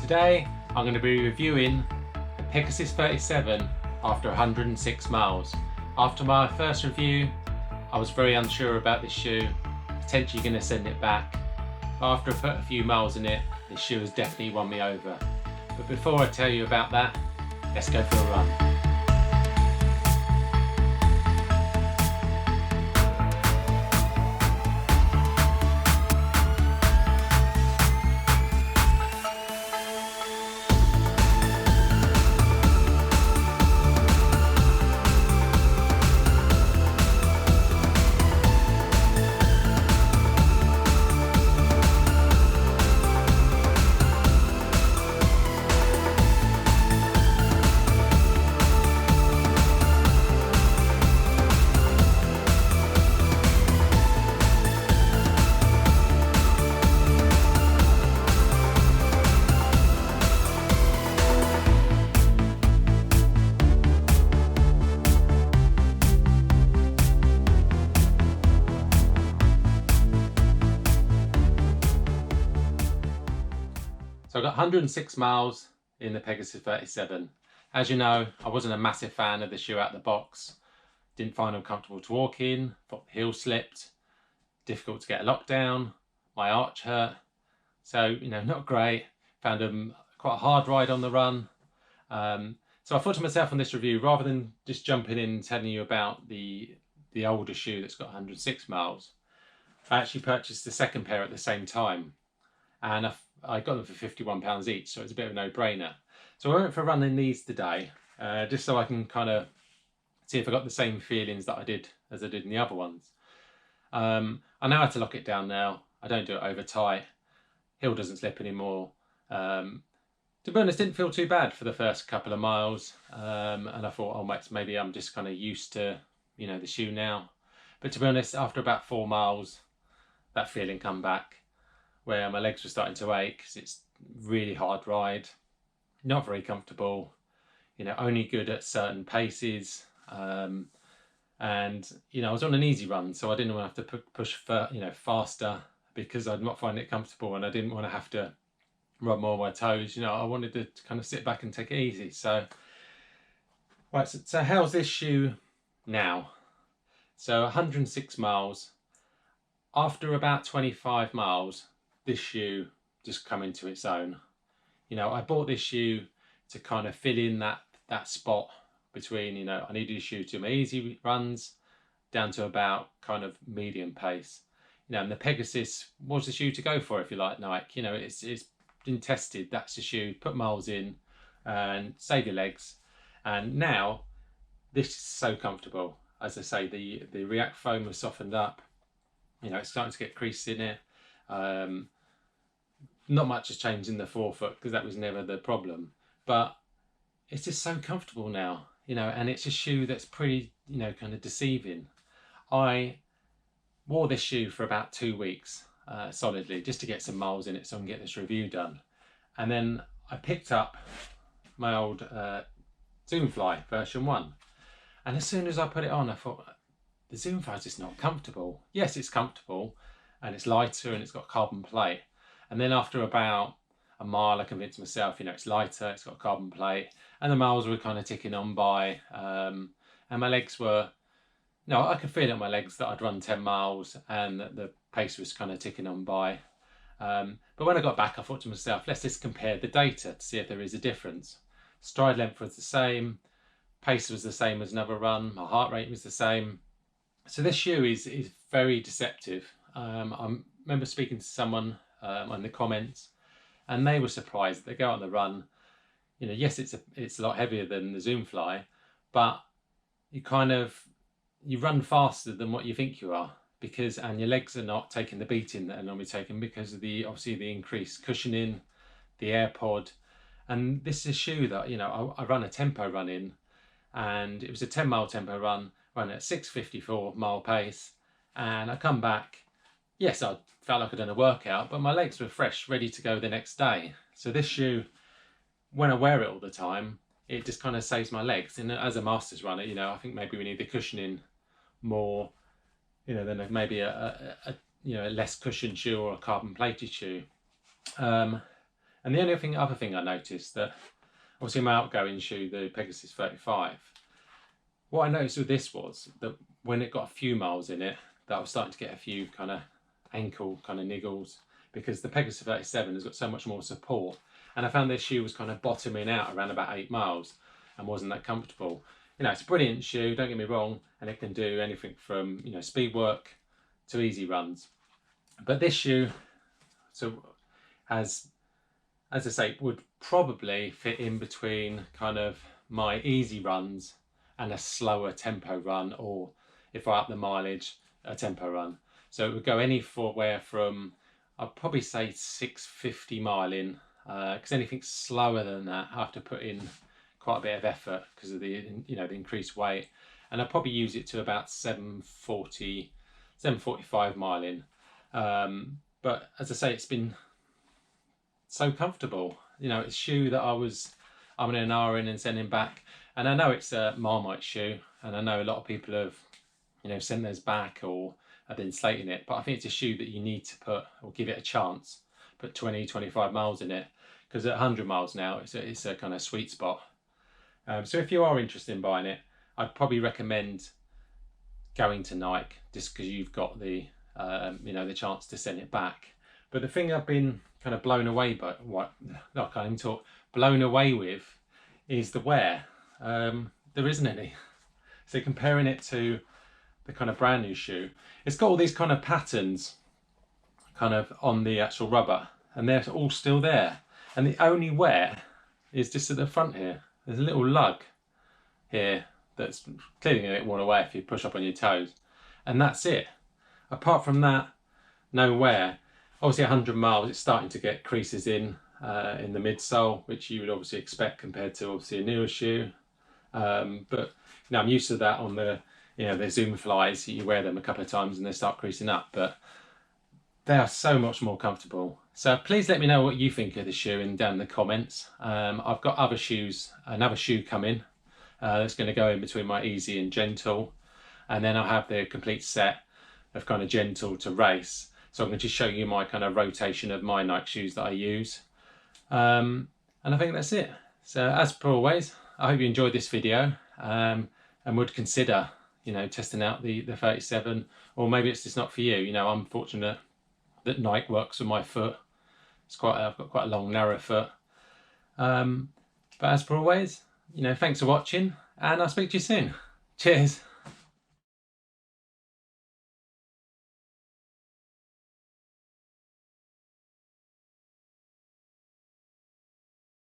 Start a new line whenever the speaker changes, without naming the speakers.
Today I'm going to be reviewing the Pegasus 37 after 106 miles. After my first review I was very unsure about this shoe, potentially going to send it back, but after I put a few miles in it, this shoe has definitely won me over. But before I tell you about that, let's go for a run. So I got 106 miles in the Pegasus 37. As you know, I wasn't a massive fan of the shoe out of the box. Didn't find them comfortable to walk in, thought the heel slipped, difficult to get a lockdown, my arch hurt. So, not great. Found them quite a hard ride on the run. So I thought to myself on this review, rather than just jumping in and telling you about the older shoe that's got 106 miles, I actually purchased the second pair at the same time. And I got them for £51 each, so it's a bit of a no-brainer. So I went for running these today, just so I can kind of see if I got the same feelings that I did as I did in the other ones. I know how to lock it down now. I don't do it over tight. Heel doesn't slip anymore. To be honest, didn't feel too bad for the first couple of miles, and I thought, oh, maybe I'm just kind of used to, the shoe now. But to be honest, after about 4 miles, that feeling come back, where my legs were starting to ache because it's really hard ride, not very comfortable, only good at certain paces, and I was on an easy run, so I didn't want to have to push for, faster, because I'd not find it comfortable, and I didn't want to have to rub more on my toes. I wanted to kind of sit back and take it easy. So right, so how's this shoe now? So 106 miles. After about 25 miles, this shoe just come into its own. I bought this shoe to kind of fill in that spot between, I needed a shoe to my easy runs down to about kind of medium pace. And the Pegasus was the shoe to go for if you like Nike. It's been tested. That's the shoe. Put miles in and save your legs. And now this is so comfortable. As I say, the React foam was softened up. It's starting to get crease in it. Not much has changed in the forefoot because that was never the problem, but it's just so comfortable now, and it's a shoe that's pretty, kind of deceiving. I wore this shoe for about 2 weeks solidly, just to get some miles in it so I can get this review done. And then I picked up my old Zoomfly version 1, and as soon as I put it on, I thought, the Zoomfly is just not comfortable. Yes, it's comfortable, and it's lighter, and it's got carbon plate. And then after about a mile, I convinced myself, it's lighter, it's got carbon plate, and the miles were kind of ticking on by. And my legs were, I could feel it in my legs that I'd run 10 miles and that the pace was kind of ticking on by. But when I got back, I thought to myself, let's just compare the data to see if there is a difference. Stride length was the same, pace was the same as another run, my heart rate was the same. So this shoe is very deceptive. I remember speaking to someone in the comments, and they were surprised. They go out on the run, yes, it's a lot heavier than the Zoomfly, but you run faster than what you think you are, and your legs are not taking the beating that are normally taken because of obviously the increased cushioning, the AirPod. And this is a shoe that I run a tempo run in, and it was a 10-mile tempo run at 6:54 mile pace, and I come back. Yes, I felt like I'd done a workout, but my legs were fresh, ready to go the next day. So this shoe, when I wear it all the time, it just kind of saves my legs. And as a masters runner, I think maybe we need the cushioning more, than maybe a less cushioned shoe or a carbon plated shoe. And the only other thing I noticed, that obviously my outgoing shoe, the Pegasus 35, what I noticed with this was that when it got a few miles in it, that I was starting to get a few kind of ankle kind of niggles, because the Pegasus 37 has got so much more support. And I found this shoe was kind of bottoming out around about 8 miles and wasn't that comfortable. You know, it's a brilliant shoe, don't get me wrong, and it can do anything from, you know, speed work to easy runs. But this shoe, so as I say, would probably fit in between kind of my easy runs and a slower tempo run, or if I up the mileage, a tempo run. So it would go anywhere from, I'd probably say 650 mile in, because anything slower than that I have to put in quite a bit of effort because of the, you know, the increased weight, and I'd probably use it to about 740, 745 mile in. But as I say, it's been so comfortable. You know, it's a shoe that I'm in an hour in and sending back, and I know it's a Marmite shoe, and I know a lot of people have, you know, sent theirs back or have been slating it, but I think it's a shoe that you need to put, or give it a chance, put 20, 25 miles in it, because at 100 miles now, it's a kind of sweet spot. So if you are interested in buying it, I'd probably recommend going to Nike, just because you've got the, you know, the chance to send it back. But the thing I've been kind of blown away by, I can't even talk, blown away with, is the wear. There isn't any. So comparing it to the kind of brand new shoe, it's got all these kind of patterns kind of on the actual rubber, and they're all still there. And the only wear is just at the front here. There's a little lug here that's clearly going to get worn away if you push up on your toes. And that's it. Apart from that, no wear. Obviously 100 miles, it's starting to get creases in the midsole, which you would obviously expect compared to obviously a newer shoe. But you know, I'm used to that on the, you know, the Zoom flies. You wear them a couple of times and they start creasing up, but they are so much more comfortable. So please let me know what you think of the shoe down in the comments. I've got other shoes, another shoe coming that's going to go in between my easy and gentle, and then I'll have the complete set of kind of gentle to race. So I'm going to just show you my kind of rotation of my Nike shoes that I use. And I think that's it. So as per always, I hope you enjoyed this video, and would consider, you know, testing out the 37, or maybe it's just not for you. You know, I'm fortunate that Nike works with my foot. I've got quite a long, narrow foot. But as per always, you know, thanks for watching, and I'll speak to you soon. Cheers.